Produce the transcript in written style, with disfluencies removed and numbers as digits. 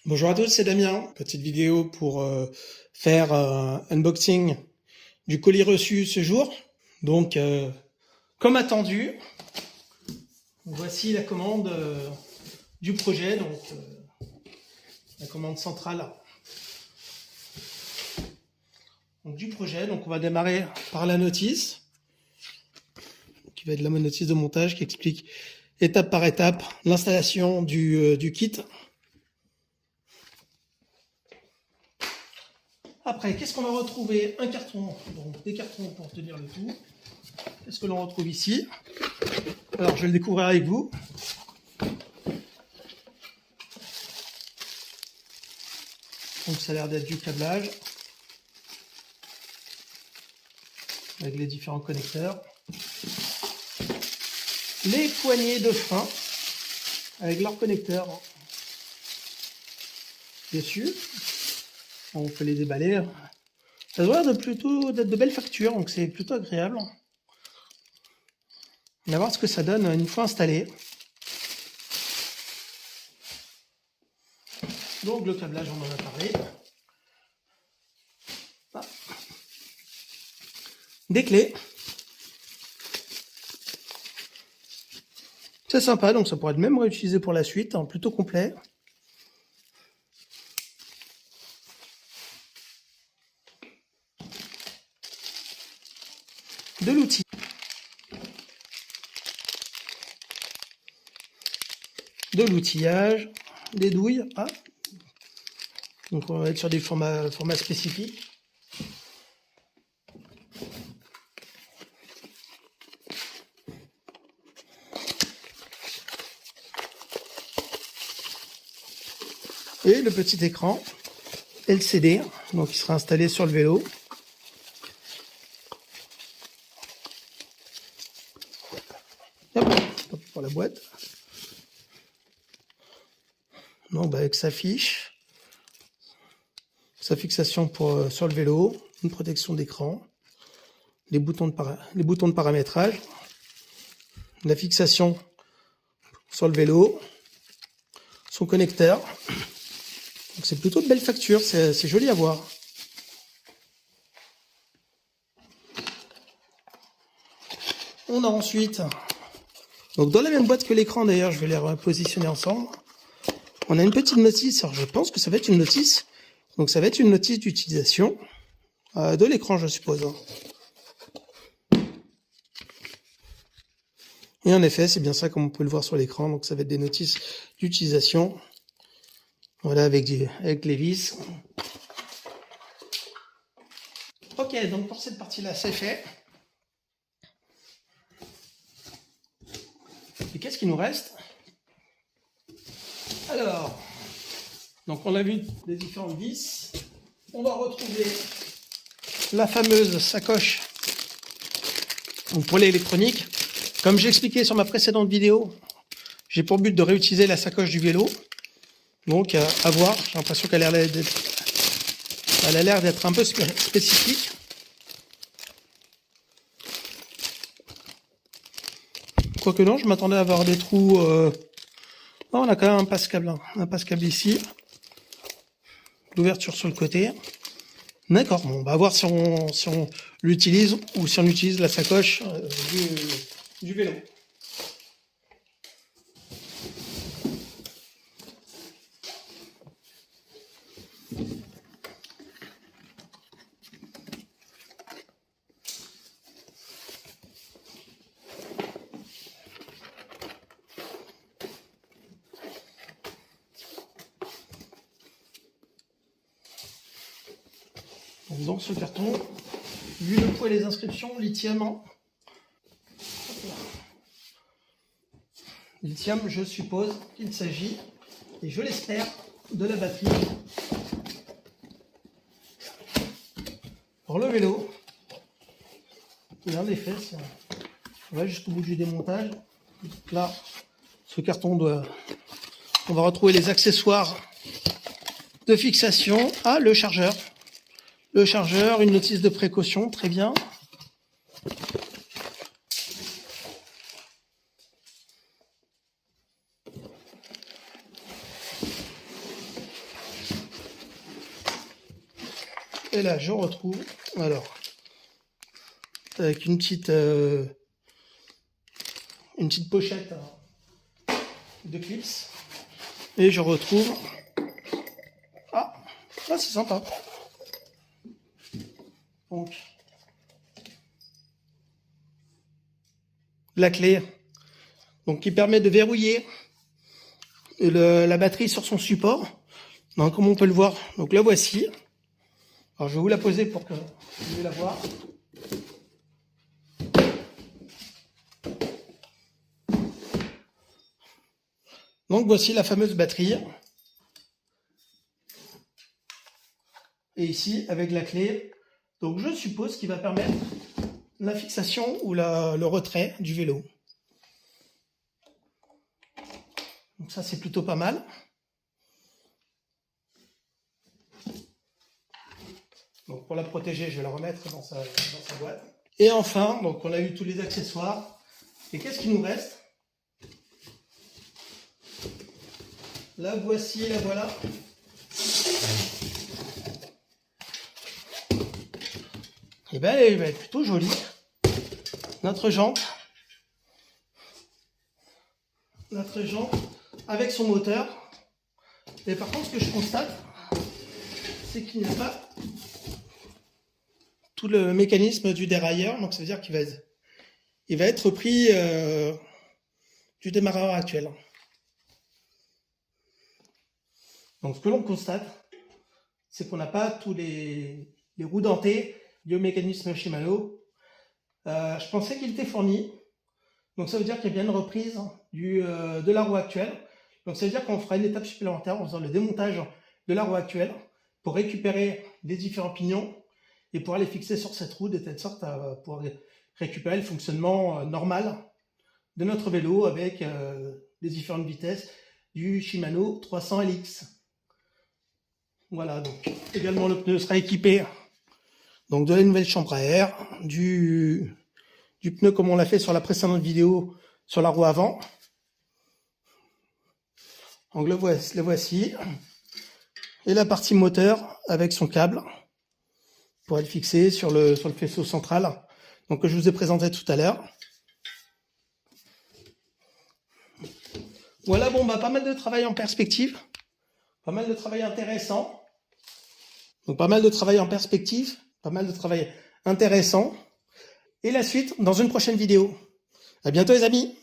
Bonjour à tous, c'est Damien. Petite vidéo pour faire un unboxing du colis reçu ce jour. Donc, comme attendu, voici la commande du projet, donc la commande centrale donc, du projet. Donc, on va démarrer par la notice, qui va être la notice de montage qui explique étape par étape l'installation du kit. Après, qu'est-ce qu'on va retrouver? Un carton, donc des cartons pour tenir le tout. Qu'est-ce que l'on retrouve ici? Alors, je vais le découvrir avec vous. Donc, ça a l'air d'être du câblage avec les différents connecteurs. Les poignées de frein avec leurs connecteurs dessus. On peut les déballer. Ça doit être plutôt d'être de belles factures, donc c'est plutôt agréable. On va voir ce que ça donne une fois installé. Donc le câblage, on en a parlé. Ah. Des clés. C'est sympa, donc ça pourrait être même réutilisé pour la suite, hein, plutôt complet. De l'outil. De l'outillage, des douilles. Ah. Donc on va être sur des formats spécifiques. Et le petit écran LCD, donc il sera installé sur le vélo. Hop, pour la boîte. Donc avec sa fiche, sa fixation sur le vélo, une protection d'écran, les boutons de paramétrage, la fixation sur le vélo, son connecteur. Donc c'est plutôt de belles factures, c'est joli à voir. On a ensuite, donc dans la même boîte que l'écran d'ailleurs, je vais les repositionner ensemble. On a une petite notice, alors je pense que ça va être une notice. Donc ça va être une notice d'utilisation de l'écran, je suppose. Et en effet, c'est bien ça comme on peut le voir sur l'écran. Donc ça va être des notices d'utilisation. Voilà, avec les vis. Ok, donc pour cette partie-là, c'est fait. Et qu'est-ce qu'il nous reste? Alors, donc on a vu les différentes vis. On va retrouver la fameuse sacoche pour l'électronique. Comme j'ai expliqué sur ma précédente vidéo, j'ai pour but de réutiliser la sacoche du vélo. Donc à voir, j'ai l'impression qu'elle a l'air d'être un peu spécifique. Quoique non, je m'attendais à avoir des trous. Non, on a quand même un passe-câble ici. L'ouverture sur le côté. D'accord, bon, on va voir si on l'utilise ou si on utilise la sacoche du vélo. Dans ce carton, vu le poids et les inscriptions, lithium. Lithium, je suppose qu'il s'agit, et je l'espère, de la batterie pour le vélo. Et en effet, on va jusqu'au bout du démontage. Là, ce carton on va retrouver les accessoires de fixation. Ah, le chargeur. Le chargeur, une notice de précaution, très bien. Et là, je retrouve, alors, avec une petite pochette de clips. Et je retrouve, ah c'est sympa. Donc, la clé, donc qui permet de verrouiller la batterie sur son support. Donc, comme on peut le voir, donc la voici. Alors je vais vous la poser pour que vous puissiez la voir. Donc voici la fameuse batterie. Et ici avec la clé. Donc je suppose qu'il va permettre la fixation ou le retrait du vélo. Donc ça c'est plutôt pas mal. Donc pour la protéger, je vais la remettre dans sa boîte. Et enfin, donc on a eu tous les accessoires. Et qu'est-ce qu'il nous reste? La voici, la voilà. Et bien elle va être plutôt jolie. Notre jante avec son moteur. Et par contre, ce que je constate, c'est qu'il n'y a pas tout le mécanisme du dérailleur. Donc ça veut dire qu'il va être pris du démarreur actuel. Donc ce que l'on constate, c'est qu'on n'a pas tous les roues dentées du mécanisme Shimano. Je pensais qu'il était fourni. Donc ça veut dire qu'il y a bien une reprise de la roue actuelle. Donc ça veut dire qu'on fera une étape supplémentaire en faisant le démontage de la roue actuelle pour récupérer les différents pignons et pouvoir les fixer sur cette roue de telle sorte à pouvoir récupérer le fonctionnement normal de notre vélo avec les différentes vitesses du Shimano 300 LX. Voilà, donc également le pneu sera équipé donc de la nouvelle chambre à air, du pneu comme on l'a fait sur la précédente vidéo sur la roue avant. Donc le voici. Et la partie moteur avec son câble pour être fixé sur le faisceau central, donc que je vous ai présenté tout à l'heure. Voilà, bon pas mal de travail en perspective, pas mal de travail intéressant. Donc pas mal de travail en perspective, pas mal de travail intéressant. Et la suite dans une prochaine vidéo. À bientôt les amis.